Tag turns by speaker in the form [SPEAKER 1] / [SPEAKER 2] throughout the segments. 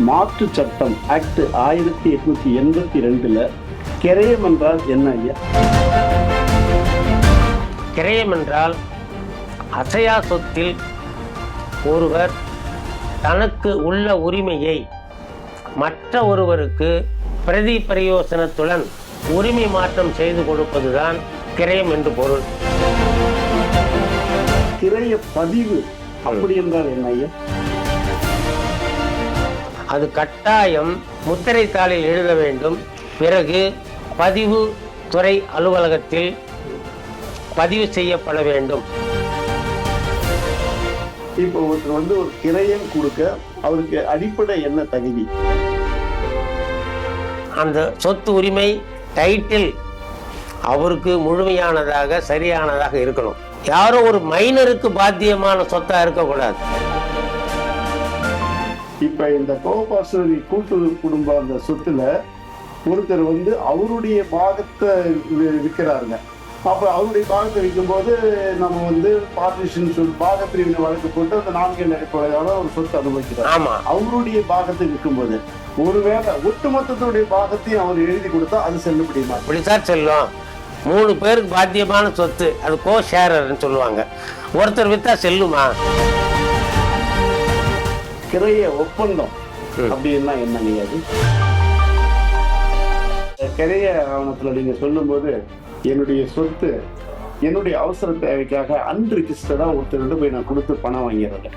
[SPEAKER 1] மாற்று சட்டம் ஆக்ட் 1882 கிரயம் என்றால் என்ன ஐயா?
[SPEAKER 2] கிரயம் என்றால் அசையா சொத்தில் ஒருவர் தனக்கு உள்ள உரிமையை மற்ற ஒருவருக்கு பிரதி பிரயோசனத்துடன் உரிமை மாற்றம் செய்து கொடுப்பதுதான் கிரயம் என்று பொருள்.
[SPEAKER 1] கிரய பதிவு அப்படி என்றால் என்ன ஐயா?
[SPEAKER 2] அது கட்டாயம் முத்திரை தாளில் எழுத வேண்டும். பிறகு பதிவு துறை அலுவலகத்தில் பதிவு செய்யப்பட வேண்டும்.
[SPEAKER 1] இப்போ ஒருத்தர் ஒரு கிரயம் கொடுக்க அவருக்கு அடிப்படை என்ன தகுதி?
[SPEAKER 2] அந்த சொத்து உரிமை டைட்டில் அவருக்கு முழுமையானதாக சரியானதாக இருக்கணும். யாரோ ஒரு மைனருக்கு பாத்தியமான சொத்தா இருக்கக்கூடாது.
[SPEAKER 1] இப்ப இந்த கோபாசரி கூட்டு குடும்ப அந்த சொத்துல ஒருத்தர் அவருடைய பாகத்தை விற்கிறாருங்க. அப்ப அவருடைய பாகத்தை விற்கும் போது நம்ம பார்ட்டிஷன் பாக பிரிவினை வழக்கு போட்டு அந்த 4 அடிப்படையான ஒரு சொத்து அனுபவிக்கிறார்.
[SPEAKER 2] ஆமா,
[SPEAKER 1] அவருடைய பாகத்தை விற்கும் போது ஒருவேளை ஒட்டுமொத்தத்துடைய பாகத்தையும் அவர் எழுதி கொடுத்தா அது செல்லுபடியுமா?
[SPEAKER 2] இப்படித்தான் செல்லும். 3 பேருக்கு பாத்தியமான சொத்து, அது கோ ஷேரர்னு சொல்லுவாங்க. ஒருத்தர் வித்தா செல்லுமா?
[SPEAKER 1] கிரைய ஒப்பந்தம் அப்படின்னா என்னங்க? அது கிரைய ஆவணத்துல நீங்க சொல்லும் போது என்னுடைய சொத்து என்னுடைய அவசர தேவைக்காக அன்ரிஜிஸ்டர்டா ஒருத்தர் போய் நான் கொடுத்து பணம் வாங்கிறேன்.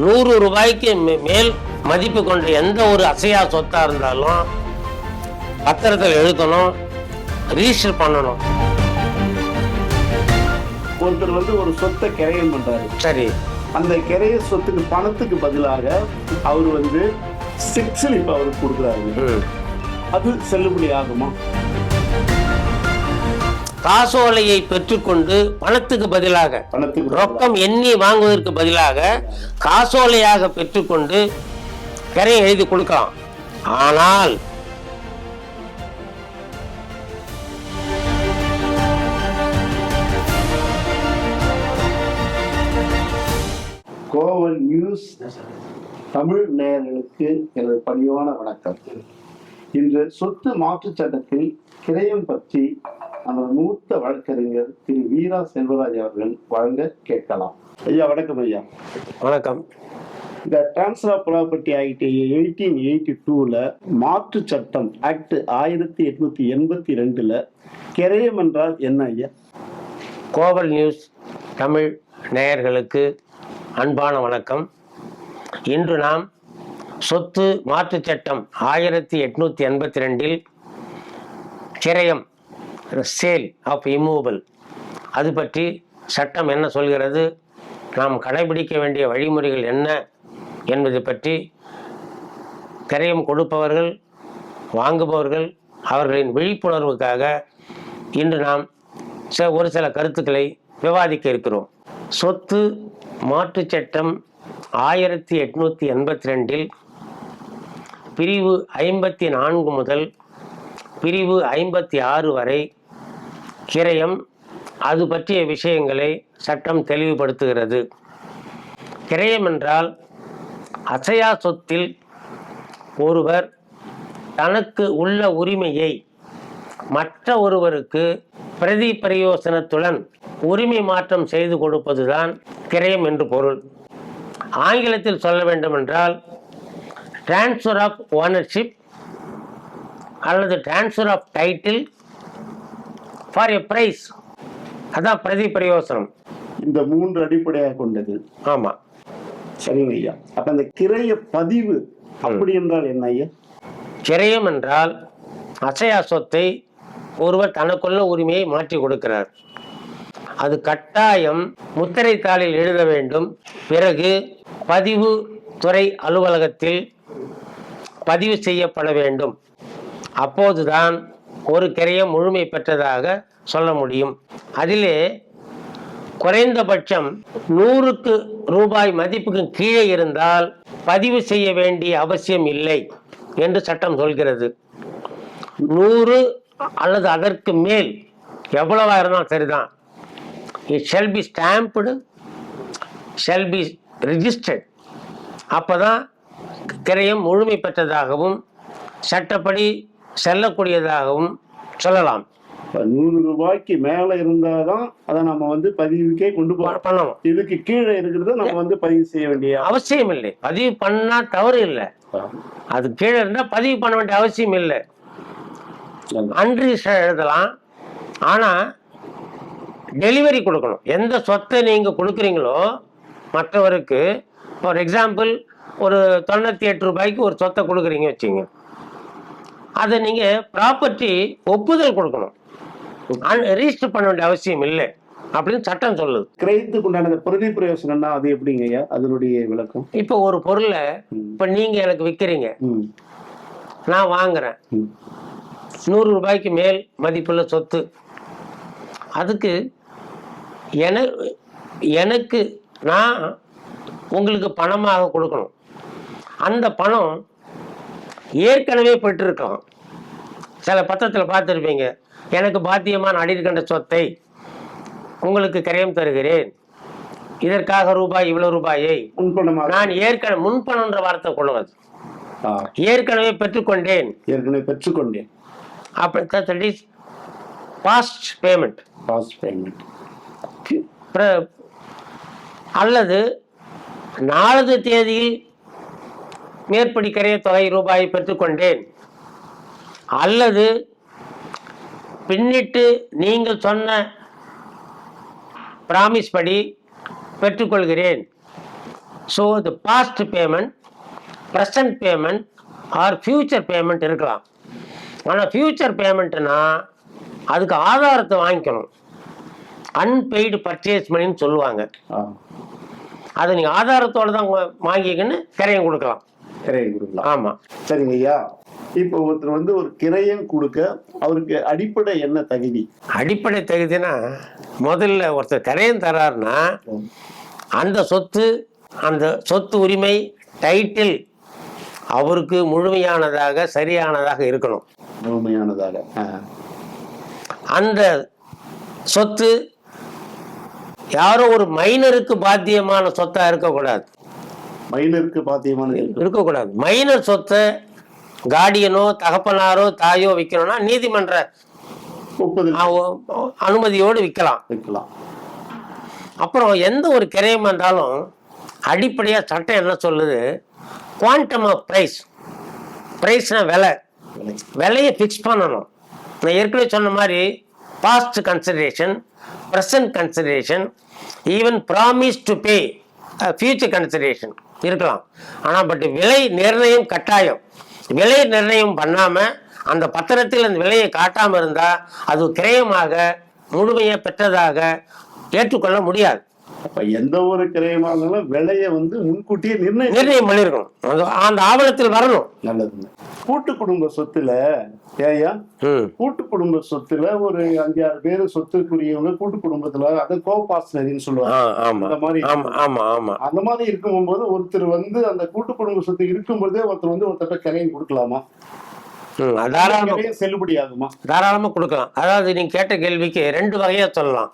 [SPEAKER 2] 100 ரூபாய்க்கு மேல் மதிப்பு கொண்ட எந்த ஒரு அசையா சொத்தா இருந்தாலும் பத்திரத்தில் எழுதணும், ரிஜிஸ்டர் பண்ணணும்.
[SPEAKER 1] ஒருத்தர் ஒரு சொத்தை கிரயம் பண்றாரு.
[SPEAKER 2] சரி,
[SPEAKER 1] அந்த கிரைய சொத்துக்கு பணத்துக்கு பதிலாக அவர் சிக்ஸில் அவருக்கு கொடுக்குறாரு. அது செல்லுபடி ஆகுமா?
[SPEAKER 2] காசோலையை பெற்றுக்கொண்டு பணத்துக்கு பதிலாக ரொக்கம் எண்ணி வாங்குவதற்கு பதிலாக காசோலையாக பெற்றுக்கொண்டு கரையை எழுதி கொடுக்கலாம். ஆனால்
[SPEAKER 1] கோவல் நியூஸ் தமிழ் நேயர்களுக்கு எனது பணிவான வணக்கம். இன்று சொத்து மாற்று சட்டத்தில் கிரயம் பற்றி நமது மூத்த வழக்கறிஞர் திரு வீரா செல்வராஜ் அவர்கள் வழங்க கேட்கலாம். ஐயா வணக்கம். ஐயா
[SPEAKER 2] வணக்கம்.
[SPEAKER 1] இந்த டிரான்ஸ்ஃபர் ஆஃப் ப்ராப்பர்ட்டி ஆக்ட் 1882 மாற்று சட்டம் ஆக்ட் 1882 கிரயம் என்றால் என்ன ஐயா?
[SPEAKER 2] கோவல் நியூஸ் தமிழ் நேயர்களுக்கு அன்பான வணக்கம். இன்று நாம் சொத்து மாற்று சட்டம் 1882 கிரயம், சேல் ஆஃப் இம்மூவபிள், அது பற்றி சட்டம் என்ன சொல்கிறது, நாம் கடைபிடிக்க வேண்டிய வழிமுறைகள் என்ன என்பதை பற்றி கிரயம் கொடுப்பவர்கள் வாங்குபவர்கள் அவர்களின் விழிப்புணர்வுக்காக இன்று நாம் ஒரு சில கருத்துக்களை விவாதிக்க இருக்கிறோம். சொத்து மாற்று சட்டம் 1882 பிரிவு 54 முதல் பிரிவு 56 வரை கிரயம், அது பற்றிய விஷயங்களை சட்டம் தெளிவுபடுத்துகிறது. கிரயம் என்றால் அசையா சொத்தில் ஒருவர் தனக்கு உள்ள உரிமையை மற்ற ஒருவருக்கு பிரதி பிரயோசனத்துடன் உரிமை மாற்றம் செய்து கொடுப்பதுதான் கிரயம் என்று பொருள். ஆங்கிலத்தில் சொல்ல வேண்டும் என்றால் transfer of ownership or transfer of title for a price, அதான் பிரதி பிரயோசனம்.
[SPEAKER 1] இந்த 3 அடிப்படையாக கொண்டது.
[SPEAKER 2] ஆமா,
[SPEAKER 1] சரிங்க ஐயா. அப்ப அந்த கிரைய பதிவு அப்படி என்றால் என்ன ஐயா?
[SPEAKER 2] கிரயம் என்றால் அசையா சொத்தை ஒருவர் தனக்குள்ள உரிமையை மாற்றி கொடுக்கிறார். அது கட்டாயம் முத்திரை தாளில் எழுத வேண்டும். பிறகு பதிவு துறை அலுவலகத்தில் பதிவு செய்யப்பட வேண்டும். அப்போதுதான் ஒரு கிரயம் முழுமை பெற்றதாக சொல்ல முடியும். அதிலே குறைந்தபட்சம் 100 ரூபாய் மதிப்புக்கு கீழே இருந்தால் பதிவு செய்ய வேண்டிய அவசியம் இல்லை என்று சட்டம் சொல்கிறது. 100 அல்லது அதற்கு மேல் எவ்வளவா இருந்தாலும் சரிதான். It shall be stamped, shall be registered அப்பதான் கிரயம் முழுமை பெற்றதாகவும் சட்டப்படி செல்லக்கூடியதாகவும் சொல்லலாம்.
[SPEAKER 1] 100 ரூபாய்க்கு மேல இருந்தாதான் அதை நம்ம வந்து பதிவுக்கே கொண்டு
[SPEAKER 2] பண்ணணும்.
[SPEAKER 1] இதுக்கு கீழே இருக்கிறத நம்ம வந்து பதிவு செய்ய வேண்டிய
[SPEAKER 2] அவசியம் இல்லை. பதிவு பண்ணா தவறு இல்லை. அது கீழே இருந்தா பதிவு பண்ண வேண்டிய அவசியம் இல்லை. அன்ரிஜிஸ்டர் எழுதலாம். ஆனா டெலிவரி கொடுக்கணும். எந்த சொத்தை நீங்க கொடுக்குறீங்களோ மற்றவருக்கு, ஃபார் எக்ஸாம்பிள் ஒரு 98 ரூபாய்க்கு ஒரு சொத்தை கொடுக்குறீங்க வச்சுங்க, அதை நீங்க ப்ராப்பர்ட்டி ஒப்புதல் கொடுக்கணும். ரிஜிஸ்டர் பண்ண வேண்டிய அவசியம் இல்லை அப்படின்னு சட்டம் சொல்லுது.
[SPEAKER 1] கிரயத்துக்கு உண்டான பிரதி பிரயோசனம்னா அது எப்படிங்க ஐயா, அதனுடைய விளக்கம்?
[SPEAKER 2] இப்போ ஒரு பொருளை இப்ப நீங்க எனக்கு விற்கிறீங்க, நான் வாங்குறேன். 100 ரூபாய்க்கு மேல் மதிப்புள்ள சொத்து. அதுக்கு எனக்கு நான் உங்களுக்கு பணமாக கொடுக்கணும். அந்த பணம் ஏற்கனவே பெற்றிருக்கலாம். சில பத்திரத்தில் பார்த்துருப்பீங்க, எனக்கு பாத்தியமான அடிக்கண்ட சொத்தை உங்களுக்கு கிரயம் தருகிறேன், இதற்காக ரூபாய் இவ்வளவு ரூபாயை நான் ஏற்கனவே, முன்பணம்ன்ற வார்த்தை கொள்ளுவது, ஏற்கனவே பெற்றுக்கொண்டேன், அப்படி பாஸ்ட் பேமெண்ட். அல்லது நாளது தேதியில் மேற்படி கிரைய தொகை ரூபாயை பெற்றுக்கொண்டேன், அல்லது பின்னிட்டு நீங்கள் சொன்ன பிராமிஸ் படி பெற்றுக்கொள்கிறேன். So the past payment, present payment or future payment இருக்கலாம். ஆனால் ஃபியூச்சர் பேமெண்ட்னா அதுக்கு ஆதாரத்தை வாங்கிக்கணும். அன்பெய்டு பர்ச்சேஸ் மணின்னு சொல்லுவாங்க. அதை நீங்கள் ஆதாரத்தோடு தான் வாங்கிக்கன்னு கிரையம் கொடுக்கலாம். ஆமா,
[SPEAKER 1] சரிங்க ஐயா. இப்போ ஒருத்தர் வந்து ஒரு கிரையம் கொடுக்க அவருக்கு அடிப்படை என்ன தகுதி?
[SPEAKER 2] அடிப்படை தகுதினா, முதல்ல ஒருத்தர் கிரையம் தராருன்னா அந்த சொத்து உரிமை டைட்டில் அவருக்கு முழுமையானதாக சரியானதாக இருக்கணும்.
[SPEAKER 1] முழுமையானதாக.
[SPEAKER 2] அந்த சொத்து யாரோ ஒரு மைனருக்கு பாத்தியமான சொத்தா இருக்கக்கூடாது.
[SPEAKER 1] மைனருக்கு பாத்தியமான
[SPEAKER 2] இருக்கக்கூடாது. மைனர் சொத்தை கார்டியனோ தகப்பனாரோ தாயோ விற்கணும்னா நீதிமன்ற அனுமதியோடு விற்கலாம். அப்புறம் எந்த ஒரு கிரையம் இருந்தாலும் அடிப்படையா சட்டம் என்ன சொல்லுது, குவாண்டம் ஆஃப் பிரைஸ். பிரைஸ்னா விலையை ஃபிக்ஸ் பண்ணணும். நான் ஏற்கனவே சொன்ன மாதிரி past consideration, present consideration, even promise to pay, future consideration இருக்கலாம். ஆனால் பட் விலை நிர்ணயம் கட்டாயம். விலை நிர்ணயம் பண்ணாம அந்த பத்திரத்தில் அந்த விலையை காட்டாம இருந்தா அது கிரயமாக முழுமையை பெற்றதாக ஏற்றுக்கொள்ள முடியாது.
[SPEAKER 1] அப்ப எந்த ஒரு கிரயமாக விலையை வந்து முன்கூட்டியே
[SPEAKER 2] நிர்ணயம் பண்ணிருக்கணும். அந்த ஆவணத்தில் வரணும்.
[SPEAKER 1] நல்லது. கூட்டு குடும்ப சொத்துல கூட்டு குடும்ப சொத்துல ஒரு 5-6 பேரு சொத்துக்குரியவங்க கூட்டு குடும்பத்துல அதை கோபாசனரின்னு சொல்லுவாங்க. அந்த மாதிரி இருக்கும்போது ஒருத்தர் வந்து அந்த கூட்டு குடும்ப சொத்து இருக்கும்போதே ஒருத்தர் வந்து ஒருத்தட்ட கிரையம் கொடுக்கலாமா? செல்லுபடி ஆகுமா?
[SPEAKER 2] தாராளமா கொடுக்கலாம். அதாவது நீங்க கேட்ட கேள்விக்கு 2 வகையா சொல்லலாம்.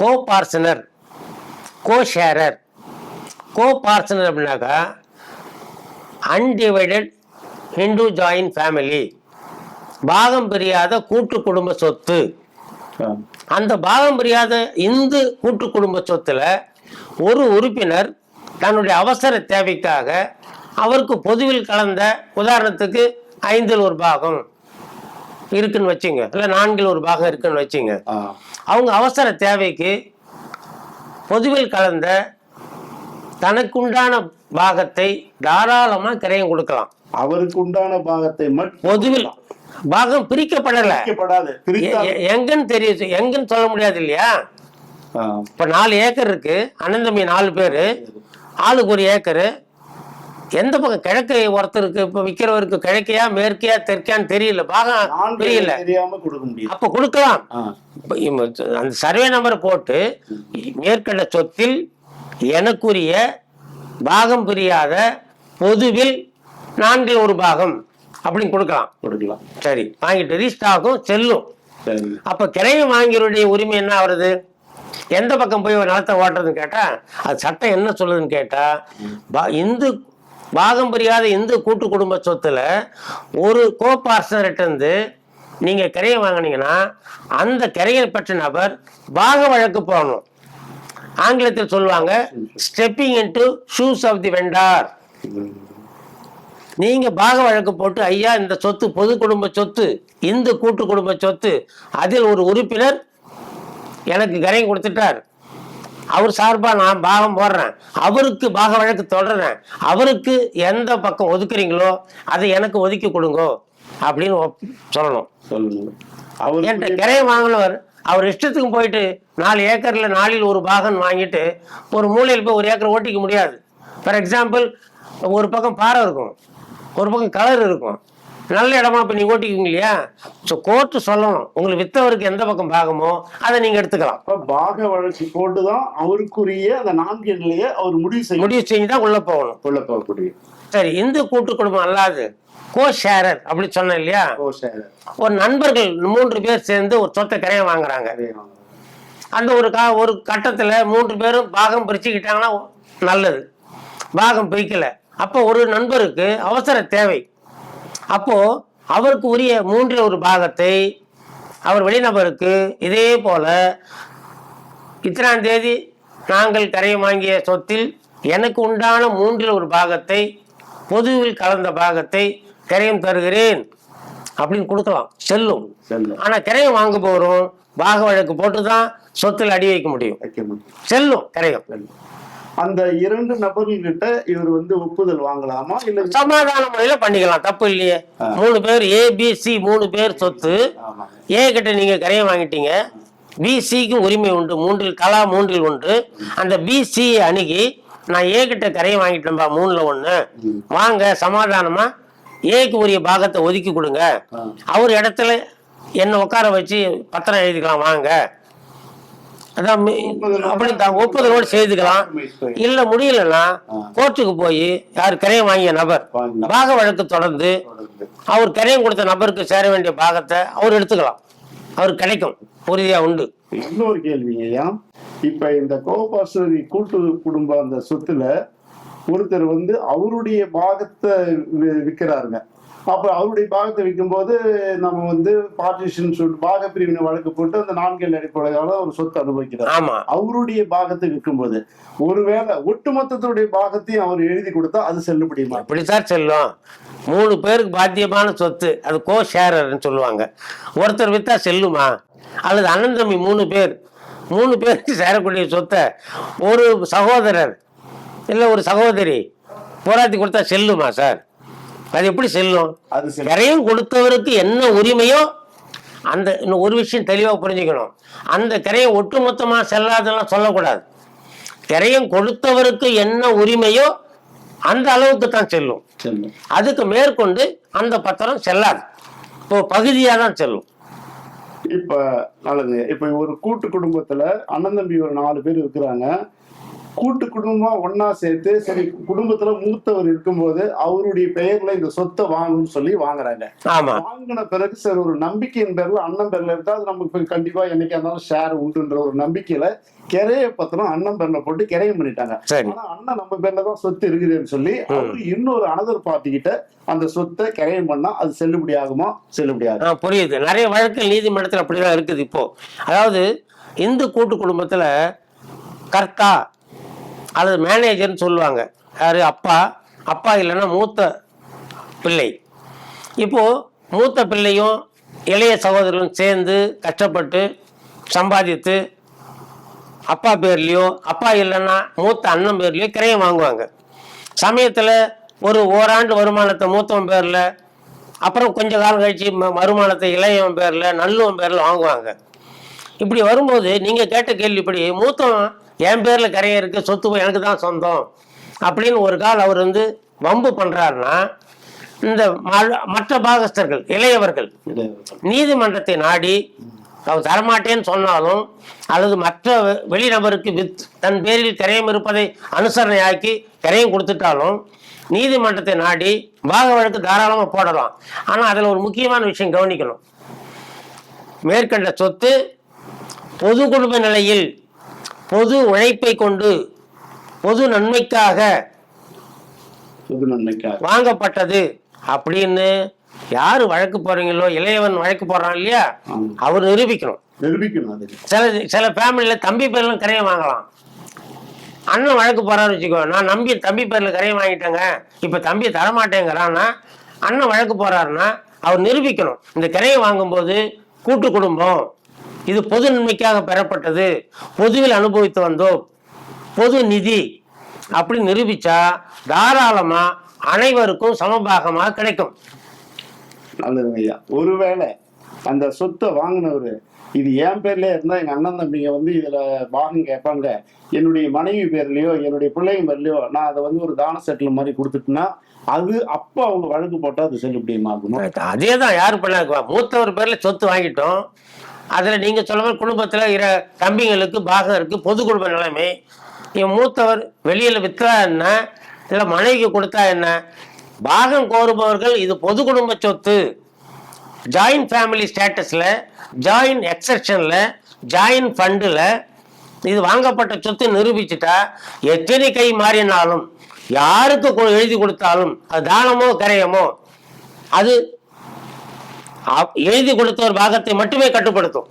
[SPEAKER 2] கோ பார்சனர், கோ ஷேரர். கோ பார்சனர் அப்படின்னாக்கா அன்டிவைடட் ஹிந்து ஜாயின்ட் ஃபேமிலி, பாகம் பிரியாத கூட்டு குடும்ப சொத்து. அந்த பாகம் பிரியாத இந்து கூட்டு குடும்ப சொத்துல ஒரு உறுப்பினர் தன்னுடைய அவசர தேவைக்காக அவருக்கு பொதுவில் கலந்த, உதாரணத்துக்கு 5ல் ஒரு பாகம் இருக்குன்னு வச்சுங்க, இல்ல 4ல் ஒரு பாகம் இருக்குன்னு வச்சுங்க, அவங்க அவசர தேவைக்கு பொதுவில் கலந்த தனக்குண்டான பாகத்தை தாராளமா கிரையம் கொடுக்கலாம்.
[SPEAKER 1] அவருக்கு உண்டான பாகத்தை மட்டும்
[SPEAKER 2] பொதுவில் பாகம் பிரிக்கப்படல, எங்கன்னு தெரியும், எங்கன்னு சொல்ல முடியாது இல்லையா? இப்ப 4 ஏக்கர் இருக்கு, அண்ணன் தம்பி 4 பேரு, ஆளுக்கு 1 ஏக்கரு. எந்த பக்கம் கிழக்கு ஒருத்தருக்கு இப்ப விற்கிறவருக்கு கிழக்கையா மேற்கையா தெற்கையான்னு தெரியல, பாகம் தெரியல, அப்ப கொடுக்கலாம். அந்த சர்வே நம்பரை போட்டு மேற்கண்ட சொத்தில் எனக்குரிய பாகம் பிரியாத பொதுவில் 4ல் ஒரு பாகம் அப்படின்னு கொடுக்கலாம். சரி, வாங்கிட்டு ரிஜிஸ்டர் ஆகும், செல்லும். அப்ப கிரையம் வாங்கியவருடைய உரிமை என்ன ஆகுறது? எந்த பக்கம் போய் ஒரு நிலத்தை ஓட்டுறதுன்னு கேட்டா அது சட்டம் என்ன சொல்லுதுன்னு கேட்டா, இந்து பாகம் புரியாத இந்து கூட்டு குடும்ப சொத்துல ஒரு கோபார்ட்னர்கிட்ட இருந்து நீங்க கிரையை வாங்கினீங்கன்னா அந்த கிரையை பெற்ற நபர் பாக வழக்கு போகணும். ஆங்கிலத்தில் சொல்லுவாங்க stepping into shoes of the vendor. நீங்க பாக வழக்கு போட்டு ஐயா இந்த சொத்து பொது குடும்ப சொத்து, இந்து கூட்டு குடும்ப சொத்து, அதில் ஒரு உறுப்பினர் எனக்கு கரையை கொடுத்துட்டார், அவர் சார்பா நான் பாகம் போடுறேன், அவருக்கு பாக வழக்கு தொடர்றேன், அவருக்கு எந்த பக்கம் ஒதுக்குறீங்களோ அதை எனக்கு ஒதுக்கி கொடுங்கோ அப்படின்னு சொல்லணும். என்கிட்ட கிரையை வாங்கினவர் அவர் இஷ்டத்துக்கு போயிட்டு 4 ஏக்கர்ல 4ல் ஒரு பாகம் வாங்கிட்டு ஒரு மூலையில் போய் 1 ஏக்கர் ஓட்டிக்க முடியாது. ஃபார் எக்ஸாம்பிள், ஒரு பக்கம் பாறை இருக்கும், ஒரு பக்கம் கலர் இருக்கும், நல்ல இடமா இப்போ நீங்க ஓட்டிக்குவீங்க இல்லையா? ஸோ கோர்ட்டு சொல்லணும் உங்களுக்கு வித்தவருக்கு எந்த பக்கம் பாகமோ அதை நீங்க எடுத்துக்கலாம்.
[SPEAKER 1] பாக வழக்கு போட்டுதான் அவருக்குரிய அந்த 4 எண்ணிலேயே அவர் முடிவு
[SPEAKER 2] செஞ்சு தான் உள்ள போகக்கூடிய. சரி, இந்து கூட்டு குடும்பம் அல்லாது கோ ஷேரர் அப்படி சொன்னேன் இல்லையா? ஒரு நண்பர்கள் 3 பேர் சேர்ந்து ஒரு சொத்தை கரையை வாங்குறாங்க. அந்த ஒரு கட்டத்துல 3 பேரும் பாகம் பிரிச்சுக்கிட்டாங்கன்னா நல்லது. பாகம் பிரிக்கல, அப்போ ஒரு நண்பருக்கு அவசர தேவை, அப்போ அவருக்கு உரிய 3ல் ஒரு பாகத்தை அவர் வெளிநபருக்கு இதே போல இத்தனாம் தேதி நாங்கள் கரையை வாங்கிய சொத்தில் எனக்கு உண்டான 3ல் ஒரு பாகத்தை, பொதுவில் கலந்த பாகத்தை கரையம் தருகிறேன் அப்படின்னு கொடுக்கலாம், செல்லும். ஆனா கரையம் வாங்க போறோம் பாக வழக்கு போட்டுதான் சொத்தில் அடி வைக்க முடியும், செல்லும் கரையம்.
[SPEAKER 1] அந்த 2 நபர்கிட்ட இவர் ஒப்புதல் வாங்கலாமா இல்ல
[SPEAKER 2] சமாதான முறையில பண்ணிக்கலாம், தப்பு இல்லையே. 3 பேர் ABC 3 பேர் சொத்து, ஏ கிட்ட நீங்க கரையை வாங்கிட்டீங்க, பிசிக்கு உரிமை உண்டு, 3ல் கலா 3ல் உண்டு. அந்த பிசி அணுகி நான் ஏ கிட்ட கரையை வாங்கிட்டேன்பா 3ல் 1 வாங்க, சமாதானமா ஏக்கு உரிய பாகத்தை ஒதுக்கி கொடுங்க, அவர் இடத்துல என்ன உட்கார வச்சு பத்திரம் எழுதிக்கலாம் வாங்க, அதான் அப்படி ஒப்புதலோடு செய்துக்கலாம். இல்ல முடியலன்னா கோர்ட்டுக்கு போய் யார் கரையை வாங்கிய நபர் பாக வழக்கு தொடர்ந்து அவர் கரையம் கொடுத்த நபருக்கு சேர வேண்டிய பாகத்தை அவர் எடுத்துக்கலாம், அவர் கிடைக்கும், உறுதியா உண்டு.
[SPEAKER 1] இன்னொரு கேள்விங்க, இப்ப இந்த கோபாஸ்வரி கூட்டு குடும்ப அந்த சொத்துல ஒருத்தர் அவருடைய பாகத்தை விற்கிறாருங்க. அப்ப அவருடைய பாகத்தை விற்கும் போது நம்ம பார்ட்டிஷன் சொல்லிட்டு பாக பிரிவினை வழக்கு போட்டு அந்த 4 அடிப்படையால ஒரு சொத்து அனுபவிக்கிறார். அவருடைய பாகத்தை விற்கும் போது ஒருவேளை ஒட்டுமொத்தத்துடைய பாகத்தையும் அவர் எழுதி கொடுத்தா அது செல்லுபடியுமா?
[SPEAKER 2] அப்படித்தான் செல்லும். 3 பேருக்கு பாத்தியமான சொத்து, அது கோ ஷேரர்னு சொல்லுவாங்க. ஒருத்தர் வித்தா செல்லுமா? அல்லது அண்ணன் தம்பி 3 பேருக்கு சேரக்கூடிய சொத்தை ஒரு சகோதரர் இல்ல ஒரு சகோதரி போராட்டி கொடுத்தா செல்லுமா சார்? அது எப்படி செல்லும்? கரையும் கொடுத்தவருக்கு என்ன உரிமையோ அந்த ஒரு விஷயம் தெளிவாக புரிஞ்சுக்கணும், அந்த கரையை ஒட்டுமொத்தமா செல்லாதெல்லாம் சொல்லக்கூடாது. கரையும் கொடுத்தவருக்கு என்ன உரிமையோ அந்த அளவுக்கு தான் செல்லும், அதுக்கு மேற்கொண்டு அந்த பத்திரம் செல்லாது, இப்போ பகுதியாக தான் செல்லும்.
[SPEAKER 1] இப்ப நல்லது. இப்ப ஒரு கூட்டு குடும்பத்துல அண்ணன் தம்பி ஒரு 4 பேர் இருக்கிறாங்க. கூட்டு குடும்பமா ஒன்னா சேர்த்து சரி குடும்பத்துல மூத்தவர் இருக்கும்போது அவருடைய பெயர்ல இந்த சொத்தை வாங்கணும்னு சொல்லி வாங்குறாங்க. வாங்கின பிறகு சரி ஒரு நம்பிக்கையின் பேர்ல அண்ணன் பேர்ல இருந்தா அது நமக்கு கண்டிப்பா என்னைக்கா இருந்தாலும் ஷேர் உண்டுன்ற ஒரு நம்பிக்கையில கிரைய பத்திரம் அண்ணன் பேர்ல போட்டு கிரையம் பண்ணிட்டாங்க. ஆனா அண்ணன் நம்ம பேர்ல தான் சொத்து இருக்குதுன்னு சொல்லி அவரு இன்னொரு அனதர் பார்ட்டி கிட்ட அந்த சொத்தை கிரையம் பண்ணா அது செல்லுபடி ஆகுமா? செல்லுபடி ஆகும்.
[SPEAKER 2] புரியுது. நிறைய வழக்கு நீதிமன்றத்தில் அப்படிதான் இருக்குது. இப்போ அதாவது இந்து கூட்டு குடும்பத்துல கர்த்தா அல்லது மேனேஜர்னு சொல்லுவாங்க. யாரு? அப்பா இல்லைன்னா மூத்த பிள்ளை. இப்போ மூத்த பிள்ளையும் இளைய சகோதரரும் சேர்ந்து கஷ்டப்பட்டு சம்பாதித்து அப்பா பேர்லயோ அப்பா இல்லைன்னா மூத்த அண்ணன் பேர்லயோ கிரையம் வாங்குவாங்க. சமயத்தில் ஒரு ஓராண்டு வருமானத்தை மூத்தவன் பேர்ல, அப்புறம் கொஞ்ச காலம் கழிச்சு வருமானத்தை இளையவன் பேர்ல நல்லவன் பேர்ல வாங்குவாங்க. இப்படி வரும்போது நீங்க கேட்ட கேள்விப்படி மூத்தவன் என் பேர்ல கரையம் இருக்கு, சொத்து எனக்கு தான் சொந்தம் அப்படின்னு ஒரு கால் அவர் வம்பு பண்றாருன்னா இந்த மற்ற பாகஸ்தர்கள் இளையவர்கள் நீதிமன்றத்தை நாடி அவர் தரமாட்டேன்னு சொன்னாலும் அல்லது மற்ற வெளிநபருக்கு தன் பேரில் கரையம் இருப்பதை அனுசரணையாக்கி கரையம் கொடுத்துட்டாலும் நீதிமன்றத்தை நாடி பாக வழக்கு தாராளமாக போடலாம். ஆனால் அதில் ஒரு முக்கியமான விஷயம் கவனிக்கணும். மேற்கண்ட சொத்து பொது குடும்ப நிலையில் பொது உழைப்பை கொண்டு பொது நன்மைக்காக
[SPEAKER 1] பொது நன்மைக்காக
[SPEAKER 2] வாங்கப்பட்டது அப்படின்னு யாரு வழக்கு போறீங்களோ, இளையவன் வழக்கு போறான் இல்லையா, அவர் நிரூபிக்கணும்.
[SPEAKER 1] அது
[SPEAKER 2] சில ஃபேமிலியில தம்பி பேர்ல கரையை வாங்கலாம். அண்ணன் வழக்கு போறான்னு வச்சுக்கோ, நான் தம்பி பேர்ல கரையை வாங்கிட்டேங்க, இப்ப தம்பி தரமாட்டேங்கிறான்னா அண்ணன் வழக்கு போறாருன்னா அவர் நிரூபிக்கணும். இந்த கரையை வாங்கும்போது கூட்டு குடும்பம், இது பொது நன்மைக்காக பெறப்பட்டது, பொதுவில் அனுபவித்து வந்தோம், பொது நிதி அப்படி நிரூபிச்சா தாராளமா அனைவருக்கும் சமபாகமாக கிடைக்கும்.
[SPEAKER 1] நல்லதுங்க ஐயா. ஒருவேளை அந்த சொத்தை வாங்கினவரு இது என் பேர்ல இருந்தா எங்க அண்ணன் தம்பிங்க வந்து இதுல பாகம் கேட்பாங்க, என்னுடைய மனைவி பேர்லயோ என்னுடைய பிள்ளைங்க பேர்லயோ நான் அதை வந்து ஒரு தான செட்டில் மாதிரி கொடுத்துட்டுனா அது அப்ப அவங்க வழக்கு போட்டா அது செல்லுபடியுமாகும்.
[SPEAKER 2] அதேதான் யாரு பண்ண மூத்தவர் பேர்ல சொத்து வாங்கிட்டோம், அதுல நீங்க சொல்ல மாதிரி குடும்பத்துல தம்பிங்களுக்கு பாகம் இருக்கு, பொது குடும்ப நிலைமை. என் மூத்தவர் வெளியில வித்தா என்ன, இல்ல மனைவிக்கு கொடுத்தா என்ன, பாகம் கோருபவர்கள் இது பொது குடும்ப சொத்து, ஜாயின்ட் ஃபேமிலி ஸ்டேட்டஸ்ல, ஜாயின்ட் எக்ஸெப்ஷன்ல, ஜாயின்ட் ஃபண்டுல இது வாங்கப்பட்ட சொத்து நிரூபிச்சுட்டா எத்தனை கை மாறினாலும் யாருக்கு எழுதி கொடுத்தாலும் அது தானமோ கரையமோ அது எழுதி கொடுத்த ஒரு பாகத்தை மட்டுமே கட்டுப்படுத்தும்.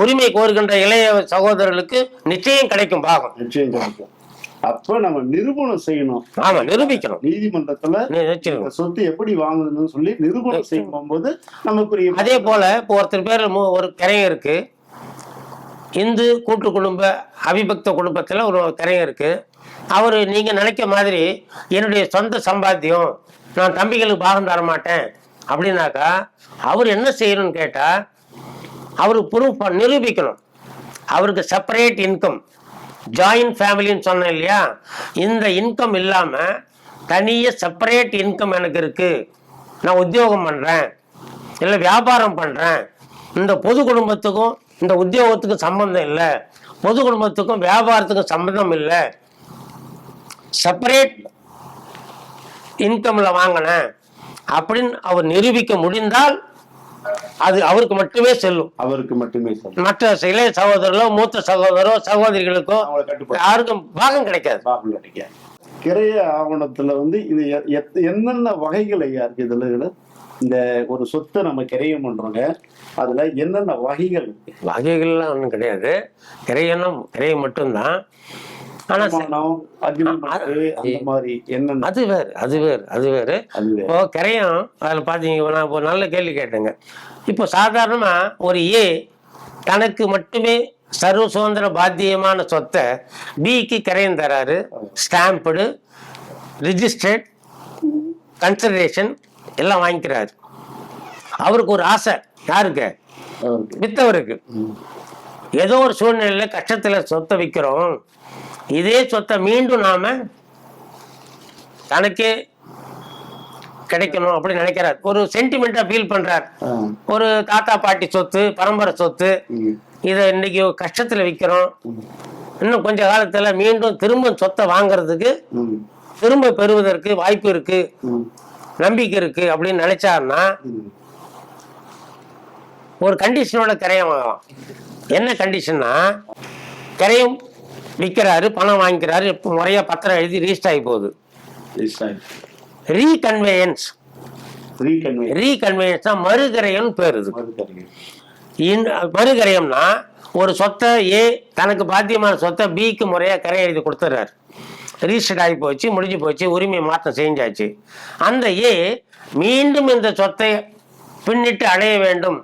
[SPEAKER 2] உரிமை கோருகின்ற இளைய சகோதரர்களுக்கு நிச்சயம் கிடைக்கும் பாகம்.
[SPEAKER 1] நிச்சயம் கிடைக்கும். அப்ப நம்ம நிரூபணம் செய்யணும்.
[SPEAKER 2] ஆமா, நிரூபிக்கணும்.
[SPEAKER 1] நீதிமன்றத்துல சொத்து எப்படி வாங்கணும்னு சொல்லி நிரூபணம் செய்யும் போது நமக்கு.
[SPEAKER 2] அதே போல இப்போ ஒருத்தர் பேர் ஒரு கரையம் இருக்கு, இந்து கூட்டு குடும்ப அவிபக்த குடும்பத்துல ஒரு கரையம் இருக்கு. அவரு நீங்க நினைக்க மாதிரி என்னுடைய சொந்த சம்பாத்தியம், நான் தம்பிகளுக்கு பாகம் தர மாட்டேன் அப்படின்னாக்கா அவர் என்ன செய்யணும்னு கேட்டா அவரு ப்ரூஃப் நிரூபிக்கணும். அவருக்கு செப்பரேட் இன்கம், ஜாயின்ட் ஃபேமிலின்னு சொன்னேன் இல்லையா, இந்த இன்கம் இல்லாம தனிய செப்பரேட் இன்கம் எனக்கு இருக்கு, நான் உத்தியோகம் பண்றேன் இல்லை வியாபாரம் பண்றேன், இந்த பொது குடும்பத்துக்கும் இந்த உத்தியோகத்துக்கும் சம்பந்தம் இல்லை, பொது குடும்பத்துக்கும் வியாபாரத்துக்கும் சம்பந்தம் இல்லை, செப்பரேட் இன்கம்ல வாங்கினேன் அப்படின்னு அவர் நிரூபிக்க முடிந்தால் அது அவருக்கு மட்டுமே செல்லும்.
[SPEAKER 1] அவருக்கு மட்டுமே செல்லும்.
[SPEAKER 2] மற்ற இளைய சகோதரர்களோ மூத்த சகோதரோ சகோதரிகளுக்கோ யாருக்கும் பாகம் கிடைக்காது.
[SPEAKER 1] பாகம் கிடைக்காது. கிரைய ஆவணத்துல வந்து இது என்னென்ன வகைகள் ஐயா இருக்கு? இதுல இந்த ஒரு சொத்தை நம்ம கிரையம் பண்றோங்க, அதுல என்னென்ன வகைகள்?
[SPEAKER 2] வகைகள்லாம் ஒன்றும் கிடையாது, கிரையம் மட்டும்தான். ஆனா அது வேறு. இப்போ கிரையம் அதுல பாத்தீங்க, நான் ஒரு நல்ல கேள்வி கேட்டேங்க. இப்போ சாதாரணமா ஒரு தனக்கு மட்டுமே சர்வ சுதந்திர பாத்தியமான சொத்தை பிக்கு கிரையம் தராரு, ஸ்டாம்பு, ரிஜிஸ்டர்ட், கன்சிடரேஷன் எல்லாம் வாங்கிக்கிறாரு. அவருக்கு ஒரு ஆசை, யாருக்கு? வித்தவருக்கு. ஏதோ ஒரு சூழ்நிலையில கஷ்டத்துல சொத்தை விற்கிறோம், இதே சொத்தை மீண்டும் நாம தனக்கே கிடைக்கணும் அப்படின்னு நினைக்கிறார். ஒரு சென்டிமெண்டா ஃபீல் பண்றார். ஒரு தாத்தா பாட்டி சொத்து, பரம்பரை சொத்து, இதை இன்னைக்கு கஷ்டத்துல விற்கிறோம், இன்னும் கொஞ்ச காலத்துல மீண்டும் திரும்ப சொத்தை வாங்குறதுக்கு, திரும்ப பெறுவதற்கு வாய்ப்பு இருக்கு, நம்பிக்கை இருக்கு அப்படின்னு நினைச்சாருன்னா ஒரு கண்டிஷனோட கிரையம் வாங்கலாம். என்ன கண்டிஷன்னா, கிரையம் விற்கிறாரு, பணம் வாங்கிக்கிறாரு, முறையா பத்திரம் எழுதி ரிஜிஸ்டர் ஆகி போகுது. ரீகன்வேயன்ஸ் மறுகிரயம் பேரு. மறுகிரயம்னா ஒரு சொத்தை தனக்கு பாத்தியமான சொத்தை பிக்கு முறையா கரை எழுதி கொடுத்துறாரு, ரிஜிஸ்டர்ட் ஆகி போச்சு, முடிஞ்சு போச்சு, உரிமை மாற்றம் செஞ்சாச்சு. அந்த மீண்டும் இந்த சொத்தை பின்னிட்டு அடைய வேண்டும்,